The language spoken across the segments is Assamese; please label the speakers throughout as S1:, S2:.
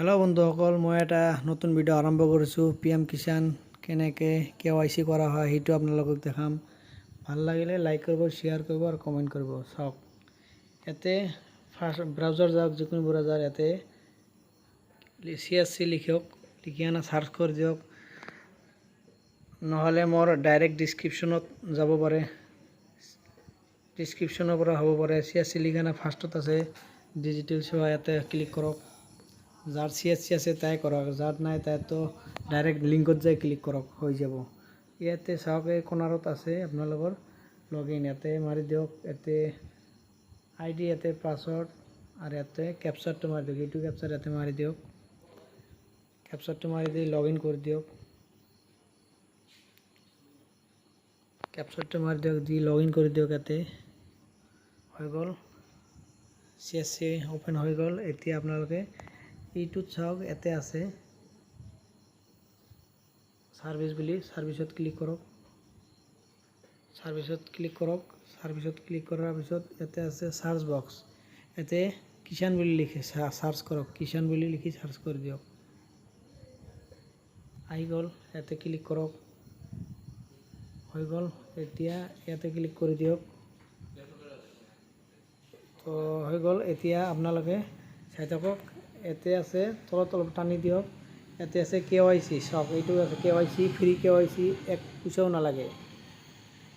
S1: হেল্ল' বন্ধুসকল, মই এটা নতুন ভিডিঅ' আৰম্ভ কৰিছোঁ। PM কিষাণ কেনেকৈ KYC কৰা হয় সেইটো আপোনালোকক দেখাম। ভাল লাগিলে লাইক কৰিব, শ্বেয়াৰ কৰিব আৰু কমেণ্ট কৰিব। চাওক, ইয়াতে ফাৰ্ষ্ট ব্ৰাউজাৰ যাওক, যিকোনো ব্ৰাউজাৰ, ইয়াতে CSC লিখক, লিখি আনা চাৰ্চ কৰি দিয়ক, নহ'লে মোৰ ডাইৰেক্ট ডিছক্ৰিপশ্যনত যাব পাৰে, ডিছক্ৰিপশ্যনৰ পৰা হ'ব পাৰে। CSC লিখি আনা ফাৰ্ষ্টত আছে ডিজিটেল সেৱা, ইয়াতে ক্লিক কৰক। যাৰ CSC আছে তাই কৰক, যাৰ নাই তাইতো ডাইৰেক্ট লিংকত যাই ক্লিক কৰক, হৈ যাব। ইয়াতে চাওক, এই কৰ্নাৰত আছে আপোনালোকৰ লগইন, ইয়াতে মাৰি দিয়ক। ইয়াতে ID, ইয়াতে পাছৱৰ্ড আৰু ইয়াতে কেপচাৰটো মাৰি দিয়ক। এইটো কেপচাৰ ইয়াতে মাৰি দিয়ক। কেপচাৰটো মাৰি দি লগইন কৰি দিয়ক। কেপচাৰটো মাৰি দিয়ক, দি লগইন কৰি দিয়ক। ইয়াতে হৈ গ'ল, CSC অ'পেন হৈ গ'ল। এতিয়া আপোনালোকে এইটোত চাওক, ইয়াতে আছে ছাৰ্ভিচ বুলি, ছাৰ্ভিচত ক্লিক কৰক। ছাৰ্ভিচত ক্লিক কৰক। ছাৰ্ভিচত ক্লিক কৰাৰ পিছত ইয়াতে আছে ছাৰ্চ বক্স, ইয়াতে কিষাণ বুলি লিখি ছাৰ্চ কৰক। কিষাণ বুলি লিখি ছাৰ্চ কৰি দিয়ক। আহি গ'ল, ইয়াতে ক্লিক কৰক। হৈ গ'ল, এতিয়া ইয়াতে ক্লিক কৰি দিয়ক। তো হৈ গ'ল। এতিয়া আপোনালোকে চাই থাকক, ইয়াতে আছে তলত অলপ টানি দিয়ক। ইয়াতে আছে KYC, চাওক এইটো আছে KYC, ফ্ৰী KYC, এক পইচাও নালাগে।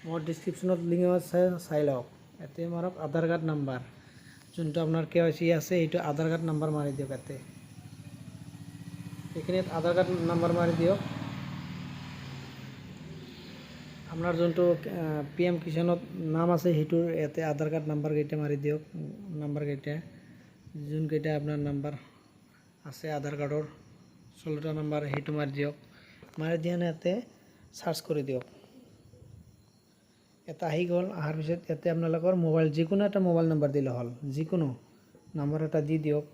S1: মোৰ ডিছক্ৰিপশ্যনত লিংক আছে, চাই লওক। ইয়াতে মাৰক আধাৰ কাৰ্ড নাম্বাৰ, যোনটো আপোনাৰ KYC আছে সেইটো আধাৰ কাৰ্ড নাম্বাৰ মাৰি দিয়ক। ইয়াতে এইখিনিত আধাৰ কাৰ্ড নাম্বাৰ মাৰি দিয়ক। আপোনাৰ যোনটো PM কিষাণত নাম আছে সেইটোৰ ইয়াতে আধাৰ কাৰ্ড নাম্বাৰকেইটা মাৰি দিয়ক। নাম্বাৰকেইটা যোনকেইটা আপোনাৰ নাম্বাৰ আছে আধাৰ কাৰ্ডৰ 16টা নাম্বাৰ, সেইটো মাৰি দিয়ক। মাৰি দিয়া ইয়াতে চাৰ্চ কৰি দিয়ক। এটা আহি গ'ল। অহাৰ পিছত ইয়াতে আপোনালোকৰ মোবাইল, যিকোনো এটা মোবাইল নাম্বাৰ দিলে হ'ল, যিকোনো নাম্বাৰ এটা দি দিয়ক।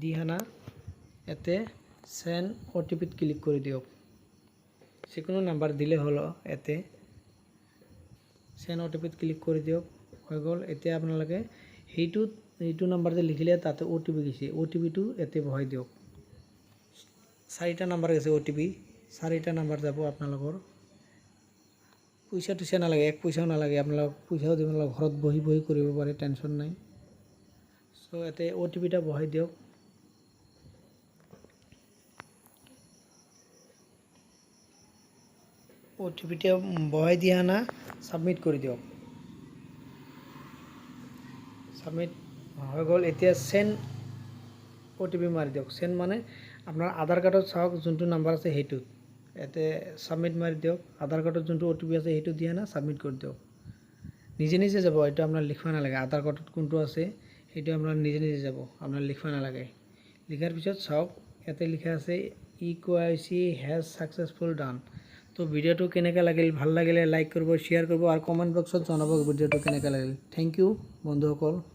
S1: দি আনা ইয়াতে চেণ্ড OTPত ক্লিক কৰি দিয়ক। যিকোনো নাম্বাৰ দিলে হ'ল, ইয়াতে চেণ্ড OTPত ক্লিক কৰি দিয়ক। হৈ গ'ল। এতিয়া আপোনালোকে সেইটো নাম্বাৰ যে লিখিলে তাতে OTP গৈছে, OTPটো ইয়াতে বহাই দিয়ক। 4টা নাম্বাৰ গৈছে OTP, 4টা নাম্বাৰ যাব আপোনালোকৰ। পইচা নালাগে, এক পইচাও নালাগে। আপোনালোক পইচাও দিব নালাগে, ঘৰত বহি বহি কৰিব পাৰে, টেনশ্যন নাই। চ' ইয়াতে OTPটা বহাই দিয়ক। OTPটা বহাই দিয়া না ছাবমিট কৰি দিয়ক। ছাবমিট হৈ গ'ল। এতিয়া চেণ্ড OTP মাৰি দিয়ক। চেণ্ড মানে আপোনাৰ আধাৰ কাৰ্ডত চাওক যোনটো নাম্বাৰ আছে সেইটোত, ইয়াতে ছাবমিট মাৰি দিয়ক। আধাৰ কাৰ্ডত যোনটো OTP আছে সেইটো দিয়া না ছাবমিট কৰি দিয়ক। নিজে নিজে যাব, এইটো আপোনাৰ লিখিব নালাগে। আধাৰ কাৰ্ডত কোনটো আছে সেইটো আপোনাৰ নিজে নিজে যাব, আপোনাৰ লিখিব নালাগে। লিখাৰ পিছত চাওক, ইয়াতে লিখা আছে KYC হেজ ছাকচেছফুল ডান। তো ভিডিঅ'টো কেনেকৈ লাগিল, ভাল লাগিলে লাইক কৰিব, শ্বেয়াৰ কৰিব আৰু কমেণ্ট বক্সত জনাব ভিডিঅ'টো কেনেকৈ লাগিল। থেংক ইউ বন্ধুসকল।